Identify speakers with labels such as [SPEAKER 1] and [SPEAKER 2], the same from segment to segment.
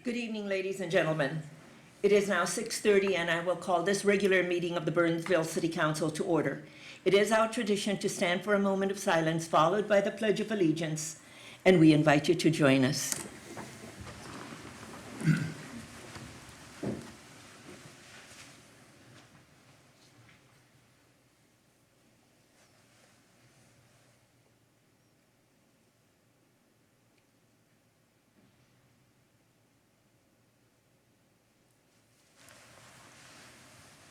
[SPEAKER 1] Good evening, ladies and gentlemen. It is now 6:30, and I will call this regular meeting of the Burnsville City Council to order. It is our tradition to stand for a moment of silence, followed by the Pledge of Allegiance, and we invite you to join us.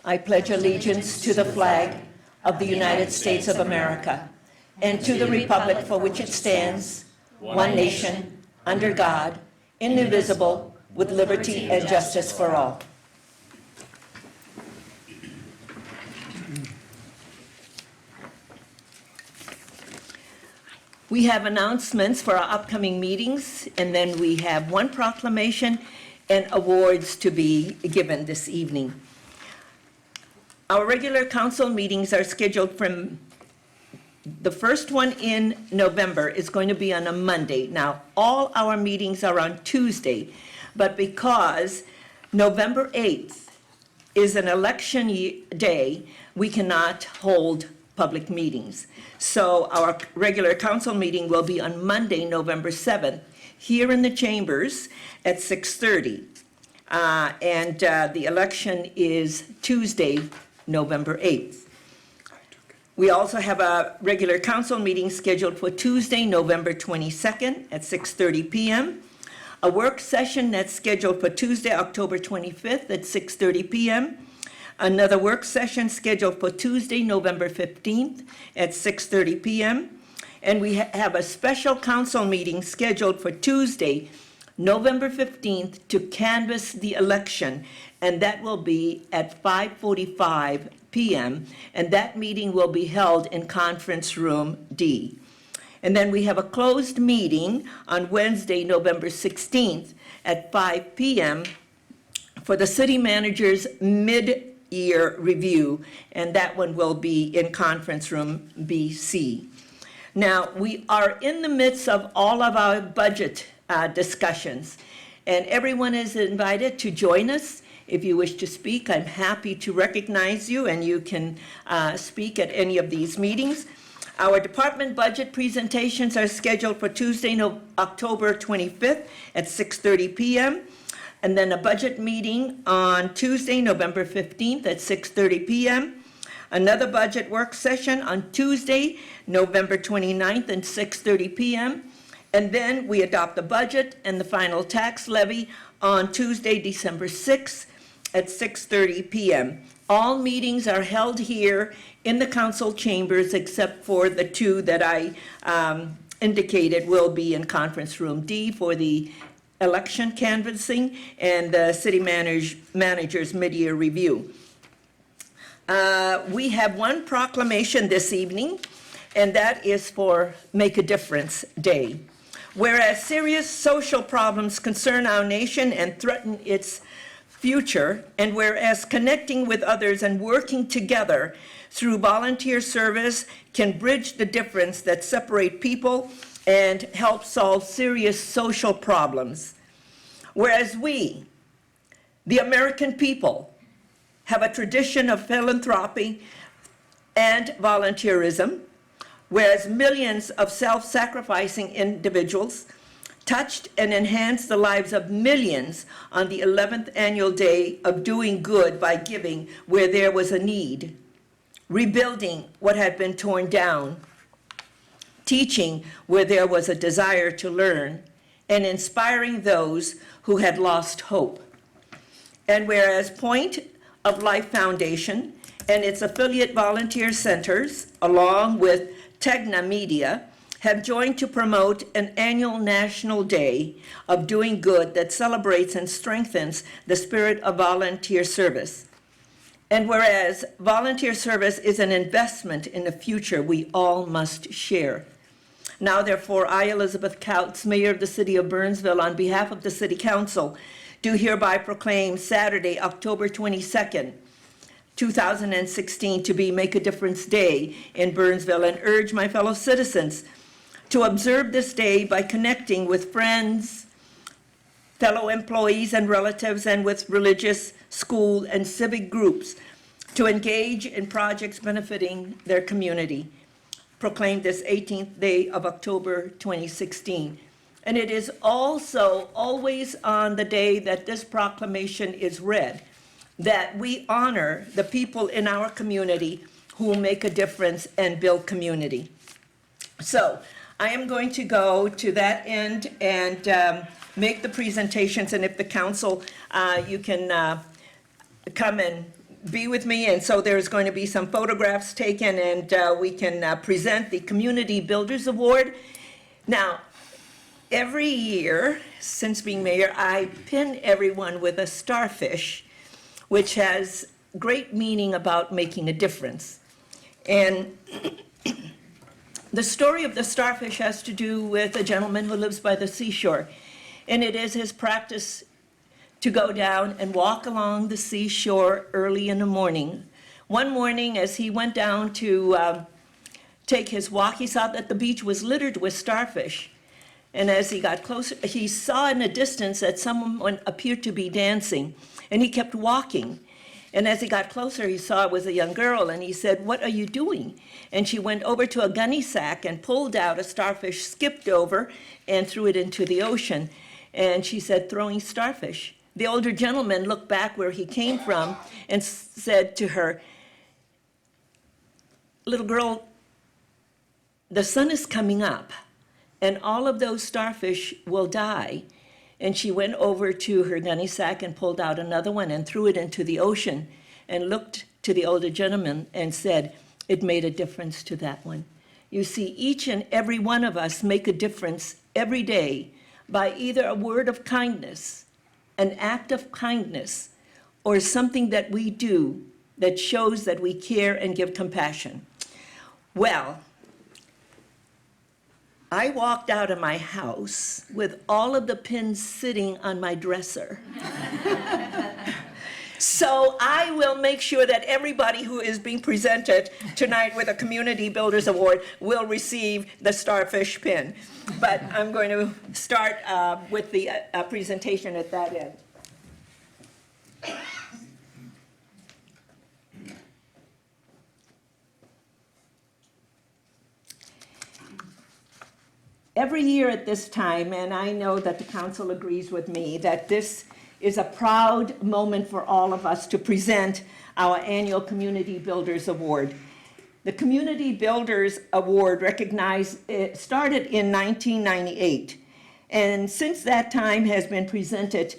[SPEAKER 1] I pledge allegiance to the flag of the United States of America and to the republic for which it stands, one nation, under God, indivisible, with liberty and justice for all. We have announcements for our upcoming meetings, and then we have one proclamation and awards to be given this evening. Our regular council meetings are scheduled from, the first one in November is going to be on a Monday. Now, all our meetings are on Tuesday, but because November 8th is an election day, we cannot hold public meetings. So our regular council meeting will be on Monday, November 7th, here in the chambers at 6:30. The election is Tuesday, November 8th. We also have a regular council meeting scheduled for Tuesday, November 22nd at 6:30 p.m. A work session that's scheduled for Tuesday, October 25th at 6:30 p.m. Another work session scheduled for Tuesday, November 15th at 6:30 p.m. And we have a special council meeting scheduled for Tuesday, November 15th to canvass the election, and that will be at 5:45 p.m., and that meeting will be held in Conference Room D. And then we have a closed meeting on Wednesday, November 16th at 5 p.m. for the city manager's mid-year review, and that one will be in Conference Room BC. Now, we are in the midst of all of our budget discussions, and everyone is invited to join us. If you wish to speak, I'm happy to recognize you, and you can speak at any of these meetings. Our department budget presentations are scheduled for Tuesday, October 25th at 6:30 p.m., and then a budget meeting on Tuesday, November 15th at 6:30 p.m., another budget work session on Tuesday, November 29th at 6:30 p.m., and then we adopt the budget and the final tax levy on Tuesday, December 6th at 6:30 p.m. All meetings are held here in the council chambers except for the two that I indicated will be in Conference Room D for the election canvassing and the city manager's mid-year review. We have one proclamation this evening, and that is for Make a Difference Day. Whereas serious social problems concern our nation and threaten its future, and whereas connecting with others and working together through volunteer service can bridge the difference that separate people and help solve serious social problems. Whereas we, the American people, have a tradition of philanthropy and volunteerism, whereas millions of self-sacrificing individuals touched and enhanced the lives of millions on the 11th annual day of doing good by giving where there was a need, rebuilding what had been torn down, teaching where there was a desire to learn, and inspiring those who had lost hope. And whereas Point of Life Foundation and its affiliate volunteer centers, along with Tegna Media, have joined to promote an annual National Day of Doing Good that celebrates and strengthens the spirit of volunteer service. And whereas volunteer service is an investment in the future we all must share. Now, therefore, I, Elizabeth Couts, Mayor of the City of Burnsville, on behalf of the City Council, do hereby proclaim Saturday, October 22nd, 2016 to be Make a Difference Day in Burnsville, and urge my fellow citizens to observe this day by connecting with friends, fellow employees and relatives, and with religious, school, and civic groups to engage in projects benefiting their community, proclaimed this 18th day of October 2016. And it is also always on the day that this proclamation is read that we honor the people in our community who make a difference and build community. So I am going to go to that end and make the presentations, and if the council, you can come and be with me. And so there's going to be some photographs taken, and we can present the Community Builders Award. Now, every year since being mayor, I pin everyone with a starfish, which has great meaning about making a difference. And the story of the starfish has to do with a gentleman who lives by the seashore. And it is his practice to go down and walk along the seashore early in the morning. One morning, as he went down to take his walk, he saw that the beach was littered with starfish. And as he got closer, he saw in the distance that someone appeared to be dancing, and he kept walking. And as he got closer, he saw it was a young girl, and he said, "What are you doing?" And she went over to a gunny sack and pulled out a starfish, skipped over, and threw it into the ocean. And she said, "Throwing starfish." The older gentleman looked back where he came from and said to her, "Little girl, the sun is coming up, and all of those starfish will die." And she went over to her gunny sack and pulled out another one and threw it into the ocean and looked to the older gentleman and said, "It made a difference to that one." You see, each and every one of us make a difference every day by either a word of kindness, an act of kindness, or something that we do that shows that we care and give compassion. Well, I walked out of my house with all of the pins sitting on my dresser. So I will make sure that everybody who is being presented tonight with a Community Builders Award will receive the starfish pin. But I'm going to start with the presentation at that end. Every year at this time, and I know that the council agrees with me, that this is a proud moment for all of us to present our annual Community Builders Award. The Community Builders Award started in 1998, and since that time has been presented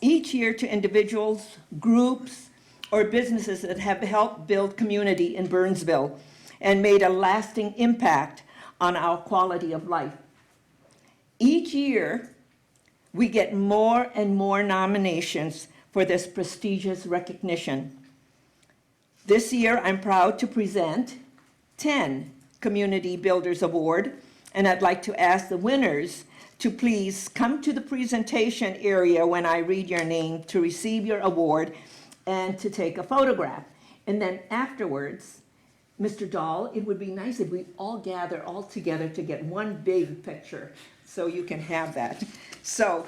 [SPEAKER 1] each year to individuals, groups, or businesses that have helped build community in Burnsville and made a lasting impact on our quality of life. Each year, we get more and more nominations for this prestigious recognition. This year, I'm proud to present 10 Community Builders Award, and I'd like to ask the winners to please come to the presentation area when I read your name to receive your award and to take a photograph. And then afterwards, Mr. Dahl, it would be nice if we all gather all together to get one big picture, so you can have that. So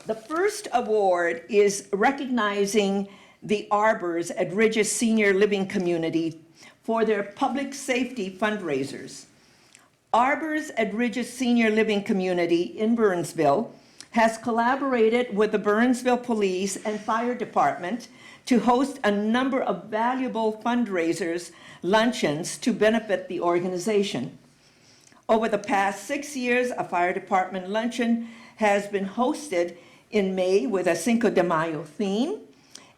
[SPEAKER 1] the first award is recognizing the arbors at Ridge's Senior Living Community for their public safety fundraisers. Arbors at Ridge's Senior Living Community in Burnsville has collaborated with the Burnsville Police and Fire Department to host a number of valuable fundraisers, luncheons to benefit the organization. Over the past 6 years, a fire department luncheon has been hosted in May with a Cinco de Mayo theme,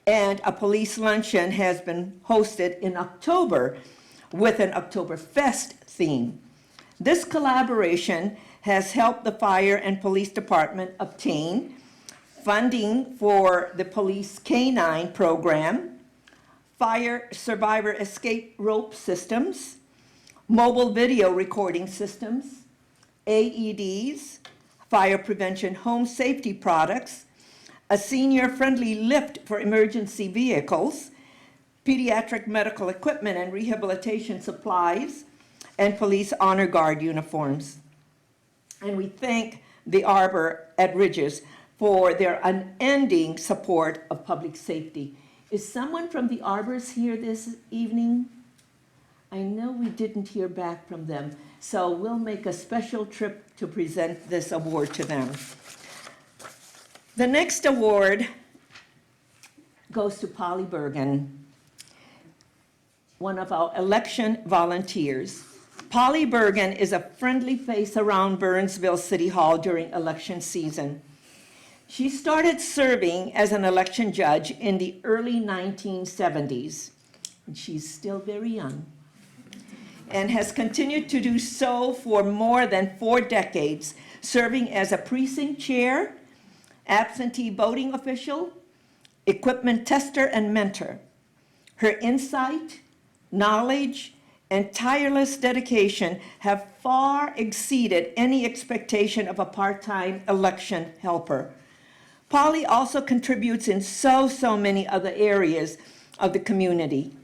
[SPEAKER 1] and a police luncheon has been hosted in October with an Oktoberfest theme. This collaboration has helped the fire and police department obtain funding for the police K-9 program, fire survivor escape rope systems, mobile video recording systems, AEDs, fire prevention home safety products, a senior-friendly lift for emergency vehicles, pediatric medical equipment and rehabilitation supplies, and police honor guard uniforms. And we thank the Arbor at Ridges for their unending support of public safety. Is someone from the Arbors here this evening? I know we didn't hear back from them, so we'll make a special trip to present this award to them. The next award goes to Polly Bergen, one of our election volunteers. Polly Bergen is a friendly face around Burnsville City Hall during election season. She started serving as an election judge in the early 1970s, and she's still very young, and has continued to do so for more than 4 decades, serving as a precinct chair, absentee voting official, equipment tester, and mentor. Her insight, knowledge, and tireless dedication have far exceeded any expectation of a part-time election helper. Polly also contributes in so many other areas of the community.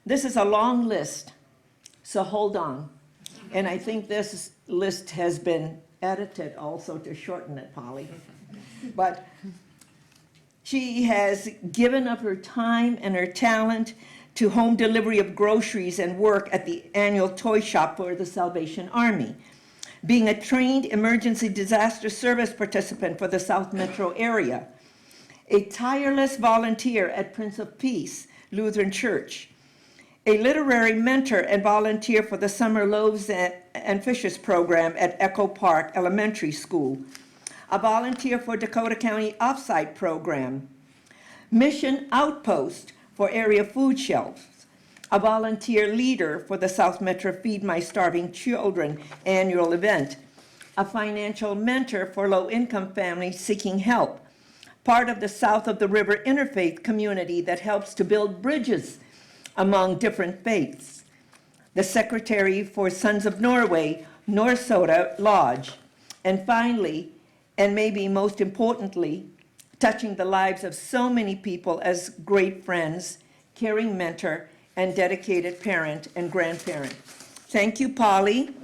[SPEAKER 1] This is a long list, so hold on. And I think this list has been edited also to shorten it, Polly. But she has given up her time and her talent to home delivery of groceries and work at the annual toy shop for the Salvation Army, being a trained emergency disaster service participant for the South Metro area, a tireless volunteer at Prince of Peace Lutheran Church, a literary mentor and volunteer for the Summer Loaves and Fishes program at Echo Park Elementary School, a volunteer for Dakota County Offsite program, Mission Outpost for area food shelves, a volunteer leader for the South Metro Feed My Starving Children annual event, a financial mentor for low-income families seeking help, part of the South of the River interfaith community that helps to build bridges among different faiths, the secretary for Sons of Norway, Norsoda Lodge, and finally, and maybe most importantly, touching the lives of so many people as great friends, caring mentor, and dedicated parent and grandparent. Thank you, Polly,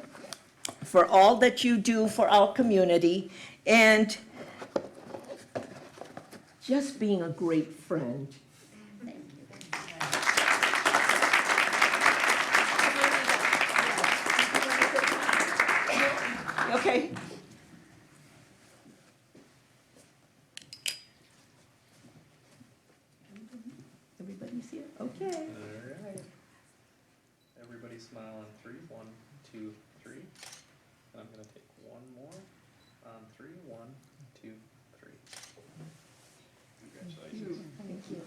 [SPEAKER 1] for all that you do for our community and just being a great friend. Okay. Everybody's here? Okay.
[SPEAKER 2] All right. Everybody smile on 3. 1, 2, 3. And I'm going to take one more on 3. 1, 2, 3. Congratulations.
[SPEAKER 1] Thank you.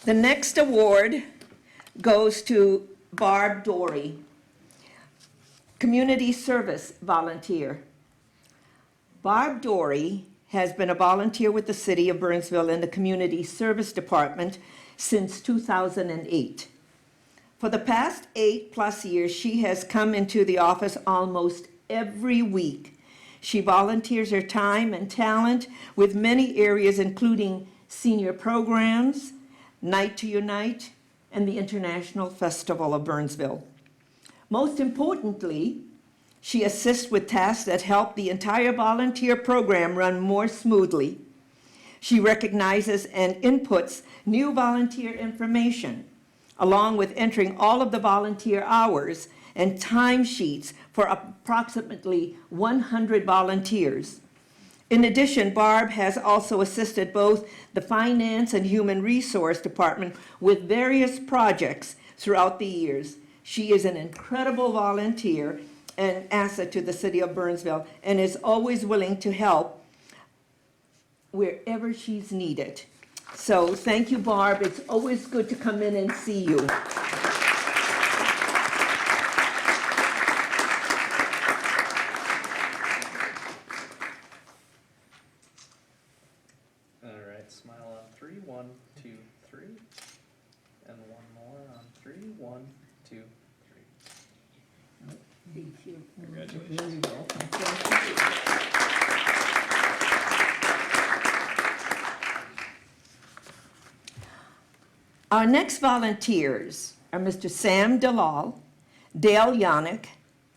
[SPEAKER 1] The next award goes to Barb Dory, Community Service Volunteer. Barb Dory has been a volunteer with the City of Burnsville in the Community Service Department since 2008. For the past 8+ years, she has come into the office almost every week. She volunteers her time and talent with many areas, including senior programs, Night to Unite, and the International Festival of Burnsville. Most importantly, she assists with tasks that help the entire volunteer program run more smoothly. She recognizes and inputs new volunteer information, along with entering all of the volunteer hours and timesheets for approximately 100 volunteers. In addition, Barb has also assisted both the Finance and Human Resource Department with various projects throughout the years. She is an incredible volunteer and asset to the City of Burnsville and is always willing to help wherever she's needed. So thank you, Barb. It's always good to come in and see you.
[SPEAKER 2] Smile on 3. 1, 2, 3. And one more on 3. 1, 2, 3.
[SPEAKER 1] Thank you.
[SPEAKER 2] Congratulations.
[SPEAKER 1] Very welcome. Our next volunteers are Mr. Sam Dalal, Dale Yannick,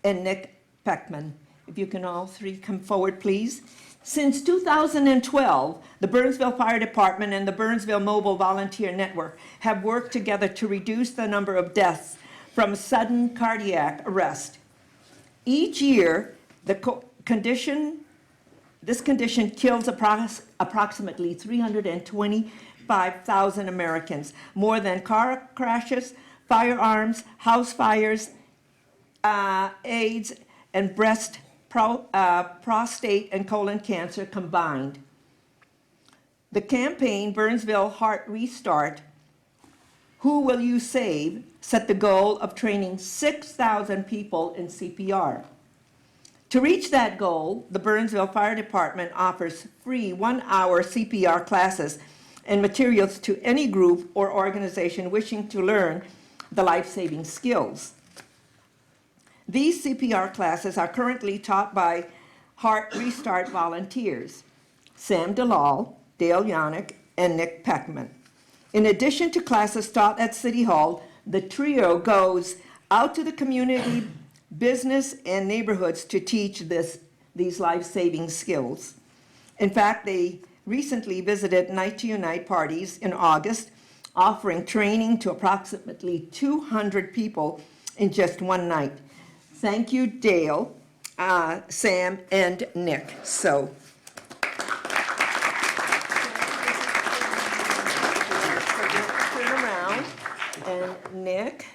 [SPEAKER 1] and Nick Peckman. If you can all three come forward, please. Since 2012, the Burnsville Fire Department and the Burnsville Mobile Volunteer Network have worked together to reduce the number of deaths from sudden cardiac arrest. Each year, this condition kills approximately 325,000 Americans, more than car crashes, firearms, house fires, AIDS, and prostate and colon cancer combined. The campaign, Burnsville Heart Restart, Who Will You Save?, set the goal of training 6,000 people in CPR. To reach that goal, the Burnsville Fire Department offers free 1-hour CPR classes and materials to any group or organization wishing to learn the life-saving skills. These CPR classes are currently taught by Heart Restart volunteers, Sam Dalal, Dale Yannick, and Nick Peckman. In addition to classes taught at City Hall, the trio goes out to the community, business, and neighborhoods to teach these life-saving skills. In fact, they recently visited Night to Unite parties in August, offering training to approximately 200 people in just one night. Thank you, Dale, Sam, and Nick. So, turn around, and Nick.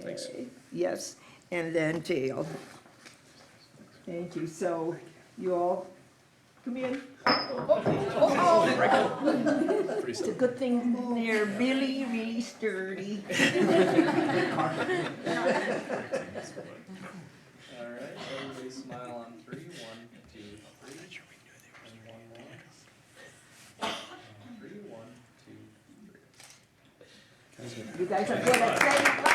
[SPEAKER 2] Thanks.
[SPEAKER 1] Yes, and then Dale. Thank you. So, you all come in. It's a good thing they're really, really sturdy.
[SPEAKER 2] All right, everybody smile on 3. 1, 2, 3. And one more. 3, 1, 2, 3.
[SPEAKER 1] You guys are good at saying bye.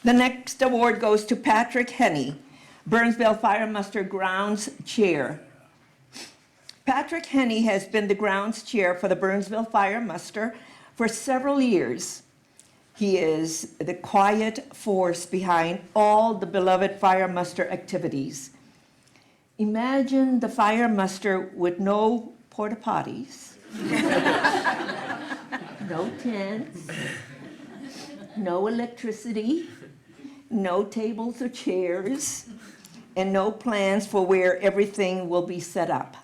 [SPEAKER 1] The next award goes to Patrick Henny, Burnsville Fire Muster Grounds Chair. Patrick Henny has been the grounds chair for the Burnsville Fire Muster for several years. He is the quiet force behind all the beloved fire muster activities. Imagine the fire muster with no porta potties, no tents, no electricity, no tables or chairs, and no plans for where everything will be set up.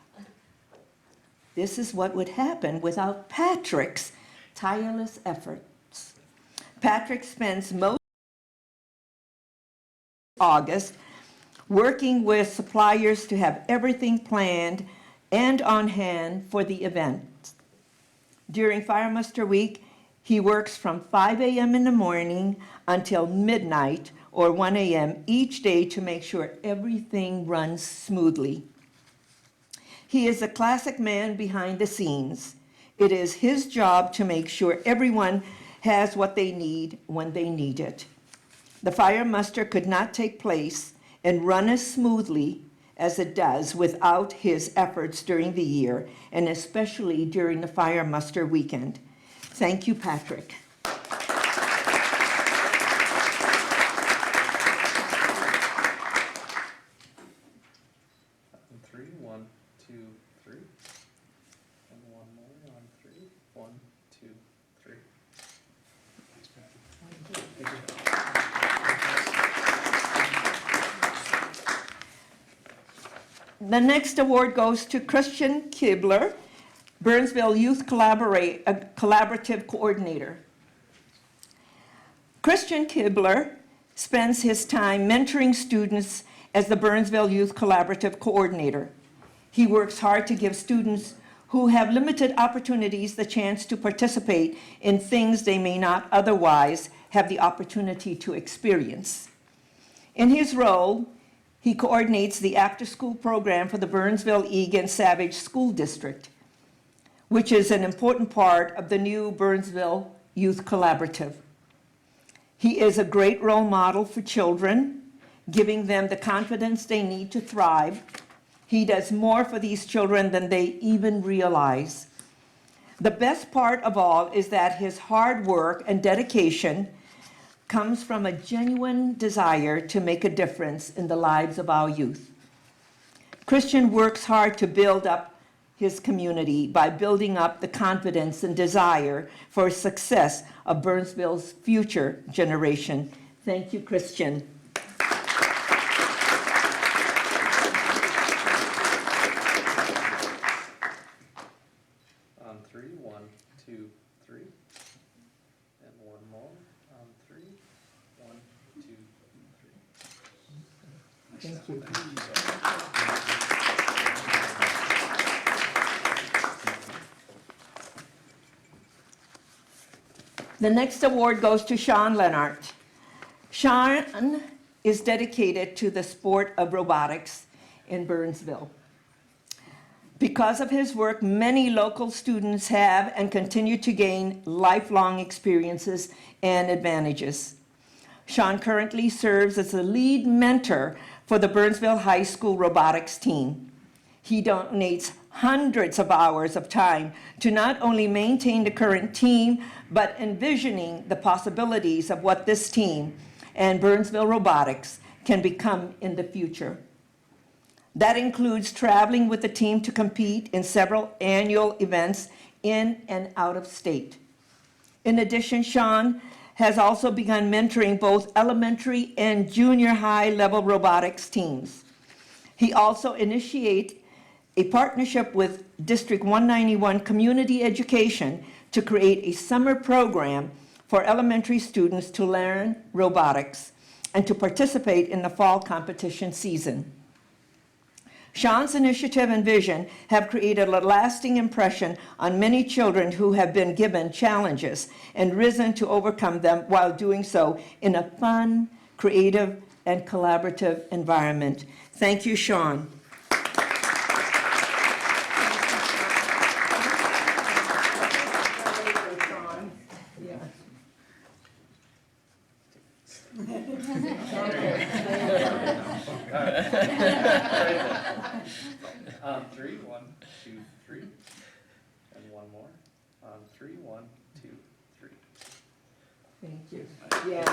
[SPEAKER 1] This is what would happen without Patrick's tireless efforts. Patrick spends most of August working with suppliers to have everything planned and on hand for the event. During Fire Muster Week, he works from 5 a.m. in the morning until midnight or 1 a.m. each day to make sure everything runs smoothly. He is a classic man behind the scenes. It is his job to make sure everyone has what they need when they need it. The fire muster could not take place and run as smoothly as it does without his efforts during the year, and especially during the Fire Muster weekend. Thank you, Patrick.
[SPEAKER 2] 3, 1, 2, 3. And one more on 3. 1, 2, 3.
[SPEAKER 1] The next award goes to Christian Kibler, Burnsville Youth Collaborative Coordinator. Christian Kibler spends his time mentoring students as the Burnsville Youth Collaborative Coordinator. He works hard to give students who have limited opportunities the chance to participate in things they may not otherwise have the opportunity to experience. In his role, he coordinates the after-school program for the Burnsville Egan Savage School District, which is an important part of the new Burnsville Youth Collaborative. He is a great role model for children, giving them the confidence they need to thrive. He does more for these children than they even realize. The best part of all is that his hard work and dedication comes from a genuine desire to make a difference in the lives of our youth. Christian works hard to build up his community by building up the confidence and desire for success of Burnsville's future generation. Thank you, Christian.
[SPEAKER 2] On three, 1, 2, 3. And one more. On three, 1, 2, 3.
[SPEAKER 1] Thank you. The next award goes to Sean Leonard. Sean is dedicated to the sport of robotics in Burnsville. Because of his work, many local students have and continue to gain lifelong experiences and advantages. Sean currently serves as the lead mentor for the Burnsville High School robotics team. He donates hundreds of hours of time to not only maintain the current team, but envisioning the possibilities of what this team and Burnsville Robotics can become in the future. That includes traveling with the team to compete in several annual events in and out of state. In addition, Sean has also begun mentoring both elementary and junior high level robotics teams. He also initiated a partnership with District 191 Community Education to create a summer program for elementary students to learn robotics and to participate in the fall competition season. Sean's initiative and vision have created a lasting impression on many children who have been given challenges and risen to overcome them while doing so in a fun, creative, and collaborative environment. Thank you, Sean.
[SPEAKER 2] On three, 1, 2, 3. And one more. On three, 1, 2, 3.
[SPEAKER 1] Thank you. Yeah.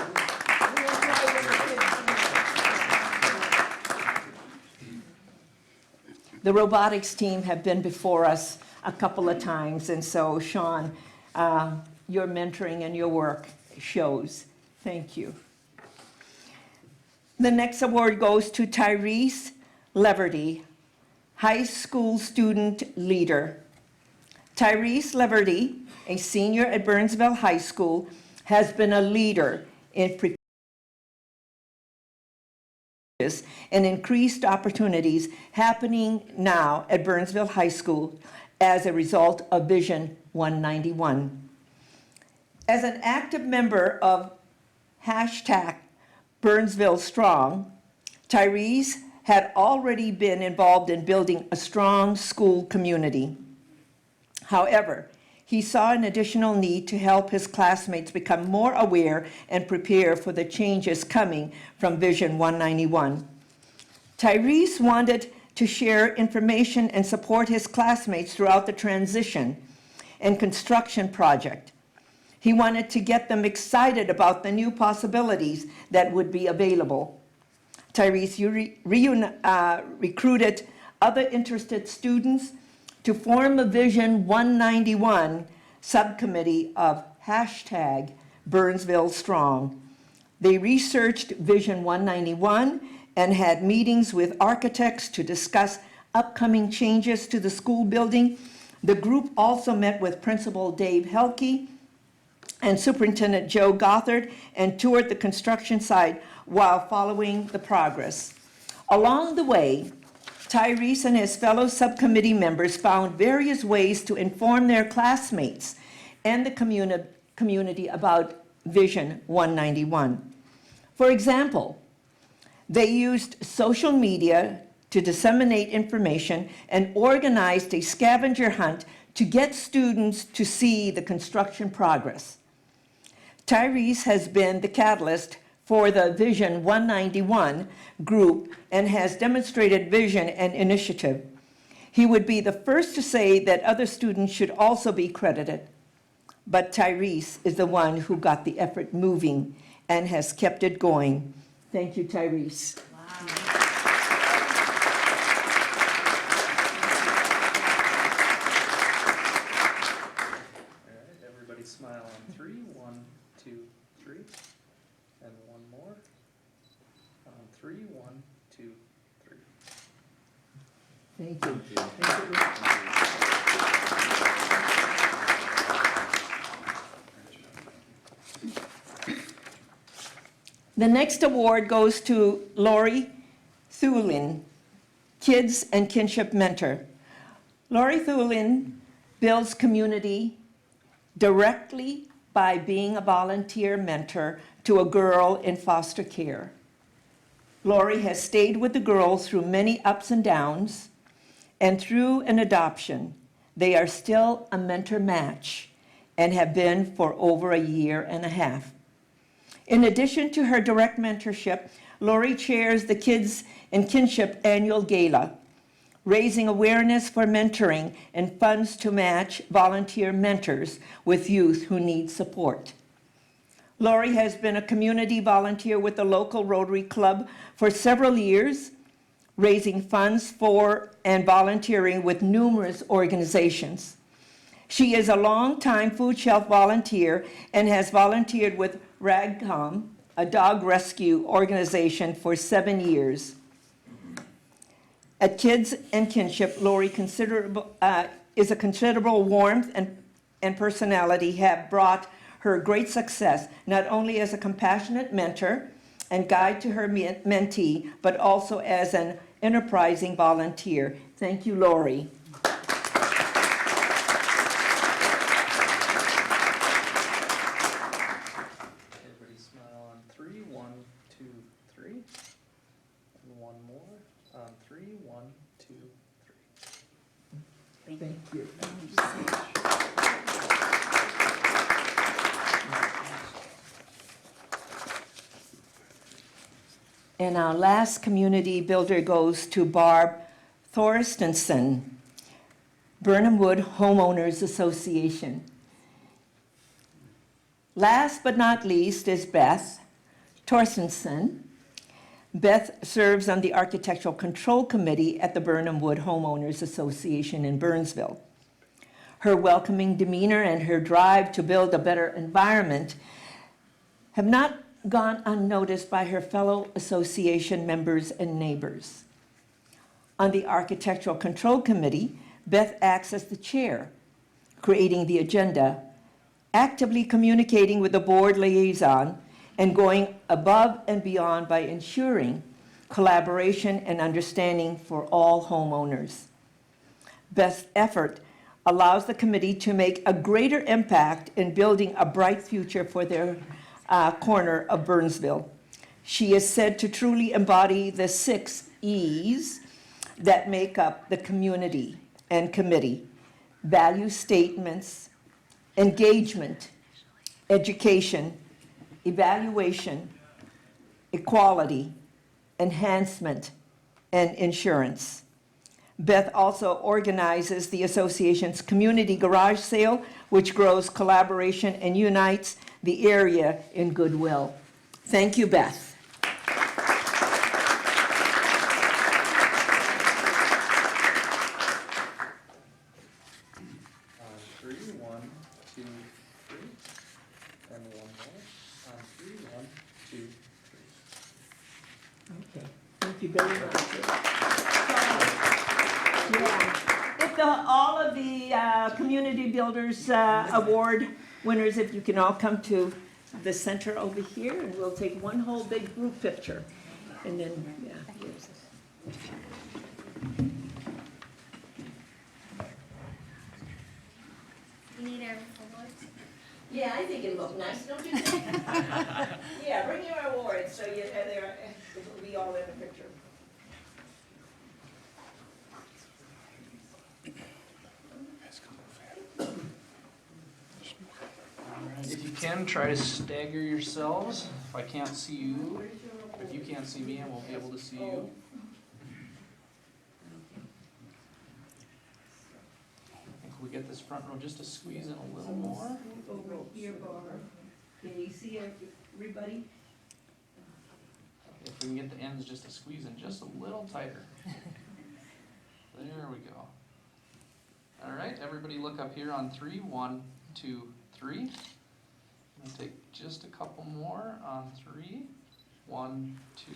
[SPEAKER 1] The robotics team have been before us a couple of times, and so Sean, your mentoring and your work shows. Thank you. The next award goes to Tyreese Liberty, high school student leader. Tyreese Liberty, a senior at Burnsville High School, has been a leader in and increased opportunities happening now at Burnsville High School as a result of Vision 191. As an active member of #Burnsville Strong, Tyreese had already been involved in building a strong school community. However, he saw an additional need to help his classmates become more aware and prepare for the changes coming from Vision 191. Tyreese wanted to share information and support his classmates throughout the transition and construction project. He wanted to get them excited about the new possibilities that would be available. Tyreese recruited other interested students to form a Vision 191 subcommittee of #Burnsville Strong. They researched Vision 191 and had meetings with architects to discuss upcoming changes to the school building. The group also met with Principal Dave Helke and Superintendent Joe Gothard and toured the construction site while following the progress. Along the way, Tyreese and his fellow subcommittee members found various ways to inform their classmates and the community about Vision 191. For example, they used social media to disseminate information and organized a scavenger hunt to get students to see the construction progress. Tyreese has been the catalyst for the Vision 191 group and has demonstrated vision and initiative. He would be the first to say that other students should also be credited, but Tyreese is the one who got the effort moving and has kept it going. Thank you, Tyreese.
[SPEAKER 2] All right, everybody smile on 3. 1, 2, 3. And one more. On 3. 1, 2, 3.
[SPEAKER 1] Thank you. The next award goes to Lori Thulin, Kids and Kinship Mentor. Lori Thulin builds community directly by being a volunteer mentor to a girl in foster care. Lori has stayed with the girls through many ups and downs, and through an adoption, they are still a mentor match and have been for over a year and a half. In addition to her direct mentorship, Lori chairs the Kids and Kinship Annual Gala, raising awareness for mentoring and funds to match volunteer mentors with youth who need support. Lori has been a community volunteer with the local Rotary Club for several years, raising funds for and volunteering with numerous organizations. She is a longtime food shelf volunteer and has volunteered with Ragcom, a dog rescue organization, for 7 years. At Kids and Kinship, Lori is a considerable warmth and personality have brought her great success, not only as a compassionate mentor and guide to her mentee, but also as an enterprising volunteer. Thank you, Lori.
[SPEAKER 2] Everybody smile on 3. 1, 2, 3. And one more. On 3. 1, 2, 3.
[SPEAKER 1] Thank you. And our last community builder goes to Beth Torstensson, Burnham Wood Homeowners Association. Last but not least is Beth Torstensson. Beth serves on the Architectural Control Committee at the Burnham Wood Homeowners Association in Burnsville. Her welcoming demeanor and her drive to build a better environment have not gone unnoticed by her fellow association members and neighbors. On the Architectural Control Committee, Beth acts as the chair, creating the agenda, actively communicating with the board liaison, and going above and beyond by ensuring collaboration and understanding for all homeowners. Beth's effort allows the committee to make a greater impact in building a bright future for their corner of Burnsville. She is said to truly embody the 6 E's that make up the community and committee: value statements, engagement, education, evaluation, equality, enhancement, and insurance. Beth also organizes the association's community garage sale, which grows collaboration and unites the area in goodwill. Thank you, Beth.
[SPEAKER 2] On 3. 1, 2, 3. And one more. On 3. 1, 2, 3.
[SPEAKER 1] Okay, thank you very much. If all of the Community Builders Award winners, if you can all come to the center over here, and we'll take one whole big group picture. And then, yeah.
[SPEAKER 3] You need our awards?
[SPEAKER 1] Yeah, I think it looked nice, don't you think? Yeah, bring your awards, so it'll be all in the picture.
[SPEAKER 2] If you can,
[SPEAKER 4] try to stagger yourselves. If I can't see you, if you can't see me, I won't be able to see you. I think we get this front row just to squeeze in a little more.
[SPEAKER 1] Over here, Barbara. Can you see everybody?
[SPEAKER 4] If we can get the ends just to squeeze in just a little tighter. There we go. All right, everybody look up here on 3. 1, 2, 3. I'm gonna take just a couple more on 3. 1, 2,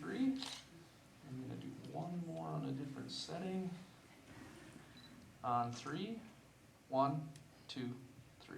[SPEAKER 4] 3. I'm gonna do one more on a different setting. On 3. 1, 2, 3.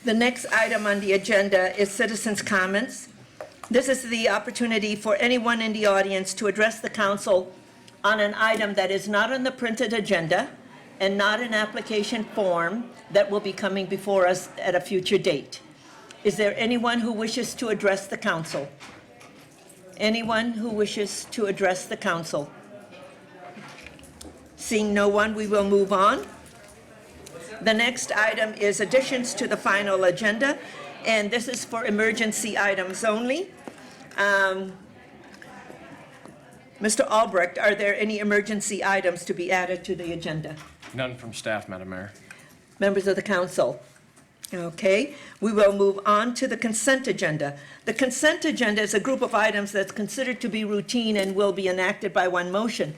[SPEAKER 1] The next item on the agenda is citizens' comments. This is the opportunity for anyone in the audience to address the council on an item that is not on the printed agenda and not an application form that will be coming before us at a future date. Is there anyone who wishes to address the council? Anyone who wishes to address the council? Seeing no one, we will move on. The next item is additions to the final agenda, and this is for emergency items only. Mr. Albrecht, are there any emergency items to be added to the agenda?
[SPEAKER 5] None from staff, Madam Mayor.
[SPEAKER 1] Members of the council? Okay, we will move on to the consent agenda. The consent agenda is a group of items that's considered to be routine and will be enacted by one motion.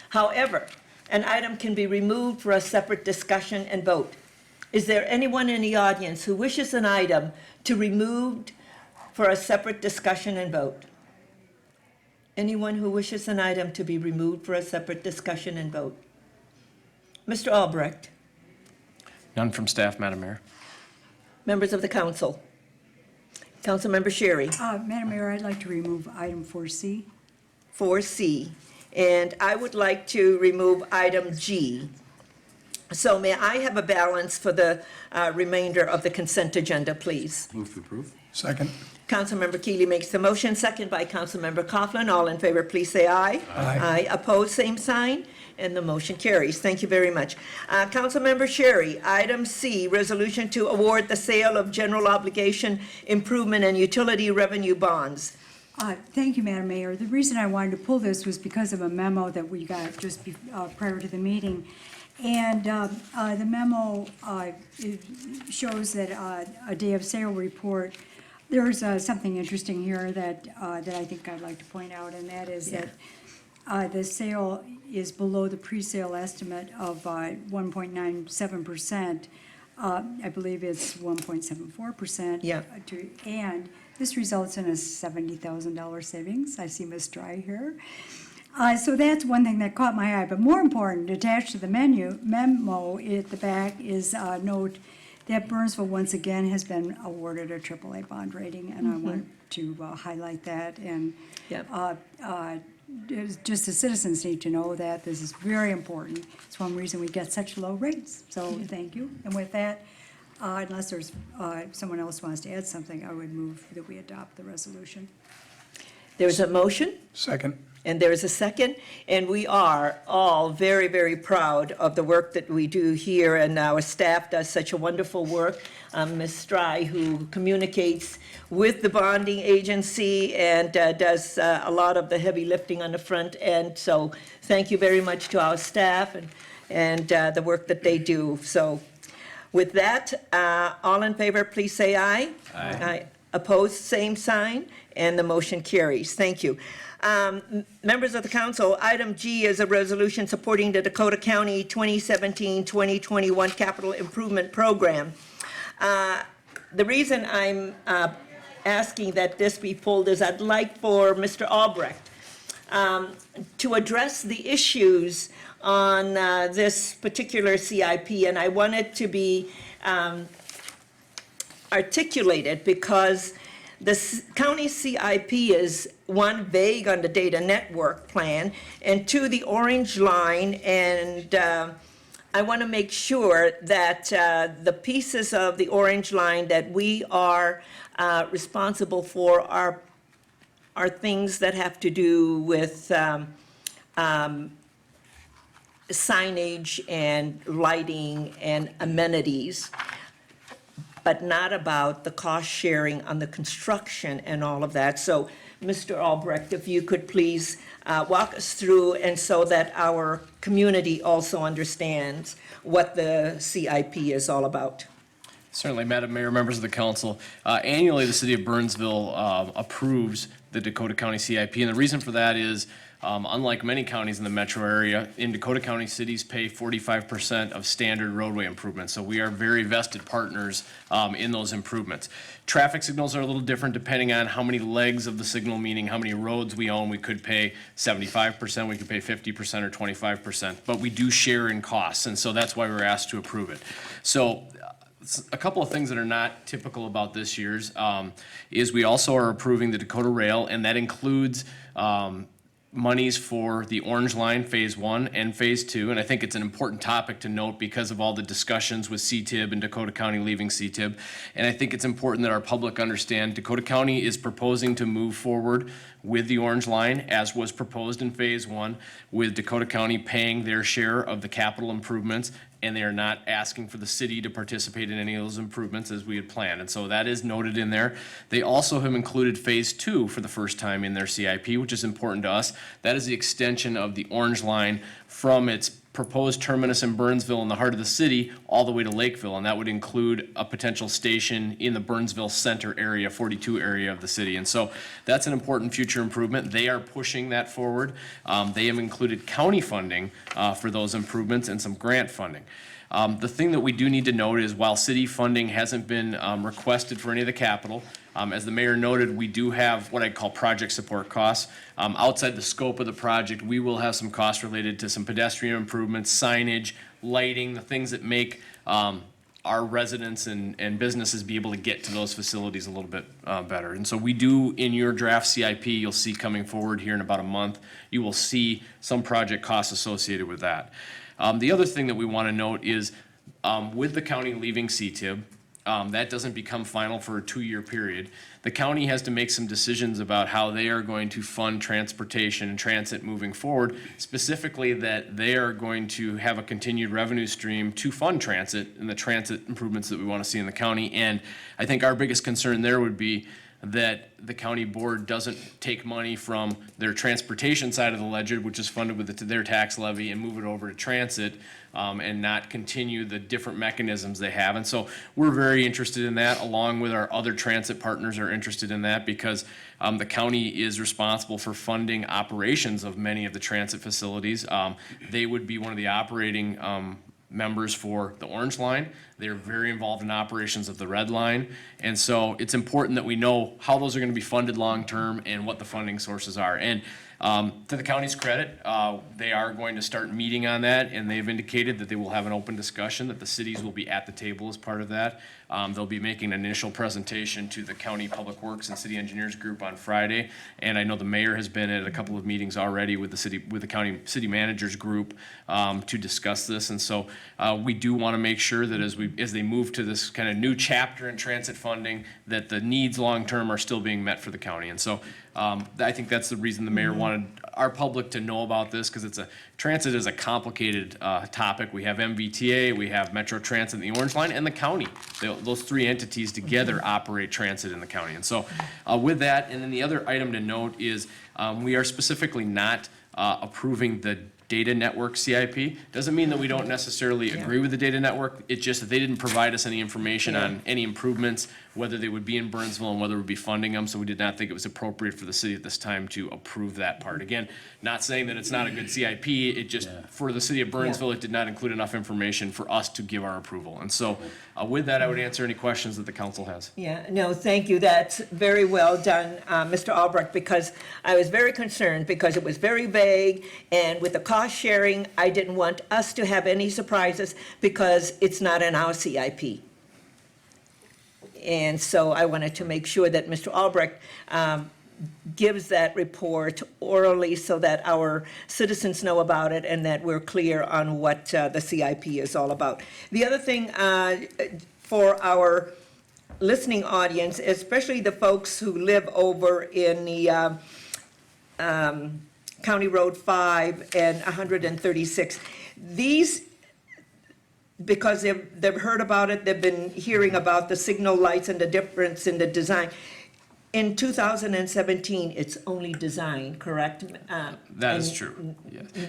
[SPEAKER 1] However, an item can be removed for a separate discussion and vote. Is there anyone in the audience who wishes an item to removed for a separate discussion and vote? Anyone who wishes an item to be removed for a separate discussion and vote? Mr. Albrecht?
[SPEAKER 5] None from staff, Madam Mayor.
[SPEAKER 1] Members of the council? Councilmember Sherry?
[SPEAKER 6] Madam Mayor, I'd like to remove item 4C.
[SPEAKER 1] 4C. And I would like to remove item G. So may I have a balance for the remainder of the consent agenda, please?
[SPEAKER 7] Move to approve.
[SPEAKER 8] Second.
[SPEAKER 1] Councilmember Keeley makes the motion, second by Councilmember Coughlin. All in favor, please say aye.
[SPEAKER 8] Aye.
[SPEAKER 1] Opposed, same sign, and the motion carries. Thank you very much. Councilmember Sherry, item C, resolution to award the sale of general obligation improvement and utility revenue bonds.
[SPEAKER 6] Thank you, Madam Mayor. The reason I wanted to pull this was because of a memo that we got just prior to the meeting. And the memo it shows that a day of sale report, there's something interesting here that I think I'd like to point out, and that is that the sale is below the pre-sale estimate of 1.97%. I believe it's 1.74%.
[SPEAKER 1] Yeah.
[SPEAKER 6] And this results in a $70,000 savings. I see Ms. Dry here. So that's one thing that caught my eye. But more important, attached to the memo at the back is a note that Burnsville once again has been awarded a AAA bond rating, and I want to highlight that. And
[SPEAKER 1] Yep.
[SPEAKER 6] just the citizens need to know that this is very important. It's one reason we get such low rates. So thank you. And with that, unless there's someone else wants to add something, I would move that we adopt the resolution.
[SPEAKER 1] There's a motion?
[SPEAKER 8] Second.
[SPEAKER 1] And there is a second, and we are all very, very proud of the work that we do here, and our staff does such a wonderful work. Ms. Stry, who communicates with the bonding agency and does a lot of the heavy lifting on the front end. So thank you very much to our staff and the work that they do. So with that, all in favor, please say aye. Aye. Opposed, same sign, and the motion carries. Thank you. Members of the council, item G is a resolution supporting the Dakota County 2017-2021 Capital Improvement Program. The reason I'm asking that this be pulled is I'd like for Mr. Albrecht to address the issues on this particular CIP, and I want it to be articulated because the county CIP is, one, vague on the data network plan, and two, the orange line, and I want to make sure that the pieces of the orange line that we are responsible for are things that have to do with signage and lighting and amenities, but not about the cost sharing on the construction and all of that. So, Mr. Albrecht, if you could please walk us through, and so that our community also understands what the CIP is all about.
[SPEAKER 5] Certainly, Madam Mayor, members of the council. Annually, the city of Burnsville approves the Dakota County CIP, and the reason for that is, unlike many counties in the metro area, in Dakota County, cities pay 45% of standard roadway improvements. So we are very vested partners in those improvements. Traffic signals are a little different depending on how many legs of the signal, meaning how many roads we own. We could pay 75%, we could pay 50% or 25%, but we do share in costs, and so that's why we're asked to approve it. So a couple of things that are not typical about this year's is we also are approving the Dakota Rail, and that includes monies for the Orange Line Phase 1 and Phase 2, and I think it's an important topic to note because of all the discussions with CTIB and Dakota County leaving CTIB, and I think it's important that our public understand Dakota County is proposing to move forward with the Orange Line as was proposed in Phase 1, with Dakota County paying their share of the capital improvements, and they are not asking for the city to participate in any of those improvements as we had planned. And so that is noted in there. They also have included Phase 2 for the first time in their CIP, which is important to us. That is the extension of the Orange Line from its proposed terminus in Burnsville in the heart of the city all the way to Lakeville, and that would include a potential station in the Burnsville Center area, 42 area of the city. And so that's an important future improvement. They are pushing that forward. They have included county funding for those improvements and some grant funding. The thing that we do need to note is while city funding hasn't been requested for any of the capital, as the mayor noted, we do have what I call project support costs. Outside the scope of the project, we will have some costs related to some pedestrian improvements, signage, lighting, the things that make our residents and businesses be able to get to those facilities a little bit better. And so we do, in your draft CIP, you'll see coming forward here in about a month, you will see some project costs associated with that. The other thing that we want to note is with the county leaving CTIB, that doesn't become final for a 2-year period. The county has to make some decisions about how they are going to fund transportation and transit moving forward, specifically that they are going to have a continued revenue stream to fund transit and the transit improvements that we want to see in the county. And I think our biggest concern there would be that the county board doesn't take money from their transportation side of the ledger, which is funded with their tax levy, and move it over to transit and not continue the different mechanisms they have. And so we're very interested in that, along with our other transit partners are interested in that, because the county is responsible for funding operations of many of the transit facilities. They would be one of the operating members for the Orange Line. They're very involved in operations of the Red Line. And so it's important that we know how those are going to be funded long-term and what the funding sources are. And to the county's credit, they are going to start meeting on that, and they've indicated that they will have an open discussion, that the cities will be at the table as part of that. They'll be making an initial presentation to the County Public Works and City Engineers Group on Friday. And I know the mayor has been at a couple of meetings already with the county city managers group to discuss this. And so we do want to make sure that as they move to this kind of new chapter in transit funding, that the needs long-term are still being met for the county. And so I think that's the reason the mayor wanted our public to know about this, because transit is a complicated topic. We have MVTA, we have Metro Transit, and the Orange Line, and the county. Those three entities together operate transit in the county. And so with that, and then the other item to note is we are specifically not approving the data network CIP. Doesn't mean that we don't necessarily agree with the data network. It's just that they didn't provide us any information on any improvements, whether they would be in Burnsville and whether we'd be funding them. So we did not think it was appropriate for the city at this time to approve that part. Again, not saying that it's not a good CIP. It just, for the city of Burnsville, it did not include enough information for us to give our approval. And so with that, I would answer any questions that the council has.
[SPEAKER 1] Yeah, no, thank you. That's very well done, Mr. Albrecht, because I was very concerned because it was very vague, and with the cost sharing, I didn't want us to have any surprises because it's not in our CIP. And so I wanted to make sure that Mr. Albrecht gives that report orally so that our citizens know about it and that we're clear on what the CIP is all about. The other thing for our listening audience, especially the folks who live over in the County Road 5 and 136, these, because they've heard about it, they've been hearing about the signal lights and the difference in the design. In 2017, it's only design, correct?
[SPEAKER 5] That is true.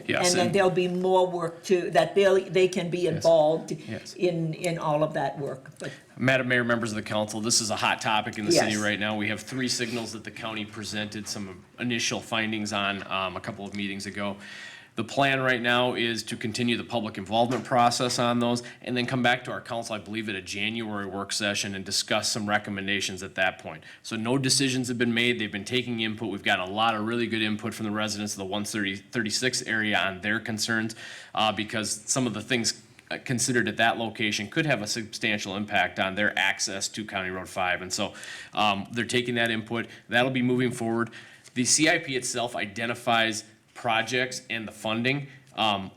[SPEAKER 5] Yes.
[SPEAKER 1] And then there'll be more work too, that they can be involved
[SPEAKER 5] Yes.
[SPEAKER 1] in all of that work. But
[SPEAKER 5] Madam Mayor, members of the council, this is a hot topic in the city
[SPEAKER 1] Yes.
[SPEAKER 5] right now. We have 3 signals that the county presented some initial findings on a couple of meetings ago. The plan right now is to continue the public involvement process on those and then come back to our council, I believe, at a January work session and discuss some recommendations at that point. So no decisions have been made. They've been taking input. We've got a lot of really good input from the residents of the 136 area on their concerns because some of the things considered at that location could have a substantial impact on their access to County Road 5. And so they're taking that input. That'll be moving forward. The CIP itself identifies projects and the funding.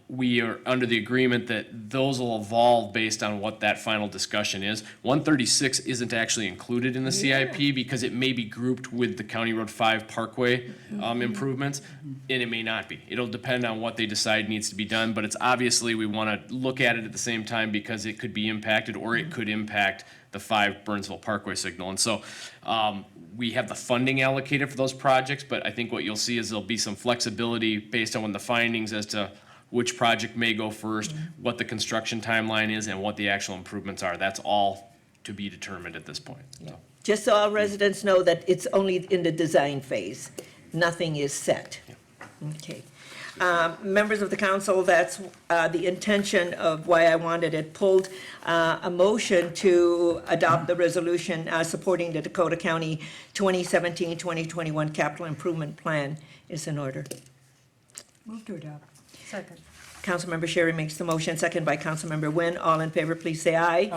[SPEAKER 5] We are under the agreement that those will evolve based on what that final discussion is. 136 isn't actually included in the CIP because it may be grouped with the County Road 5 Parkway improvements, and it may not be. It'll depend on what they decide needs to be done, but it's obviously we want to look at it at the same time because it could be impacted or it could impact the 5 Burnsville Parkway signal. And so we have the funding allocated for those projects, but I think what you'll see is there'll be some flexibility based on when the findings as to which project may go first, what the construction timeline is, and what the actual improvements are. That's all to be determined at this point. So.
[SPEAKER 1] just so our residents know that it's only in the design phase. Nothing is set. Okay. Members of the council, that's the intention of why I wanted it pulled. A motion to adopt the resolution supporting the Dakota County 2017-2021 Capital Improvement Plan is in order.
[SPEAKER 6] Move to adopt. Second.
[SPEAKER 1] Councilmember Sherry makes the motion, second by Councilmember Nguyen. All in favor, please say aye.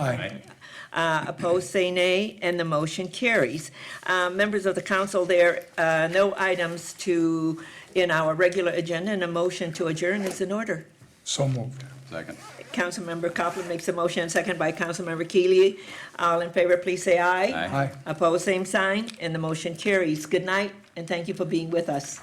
[SPEAKER 7] Aye.
[SPEAKER 1] Opposed, say nay, and the motion carries. Members of the council, there are no items in our regular agenda, and a motion to adjourn is in order.
[SPEAKER 7] So moved.
[SPEAKER 8] Second.
[SPEAKER 1] Councilmember Copeland makes a motion, second by Councilmember Keeley. All in favor, please say aye.
[SPEAKER 8] Aye.
[SPEAKER 7] Aye.
[SPEAKER 1] Opposed, same sign, and the motion carries. Good night, and thank you for being with us.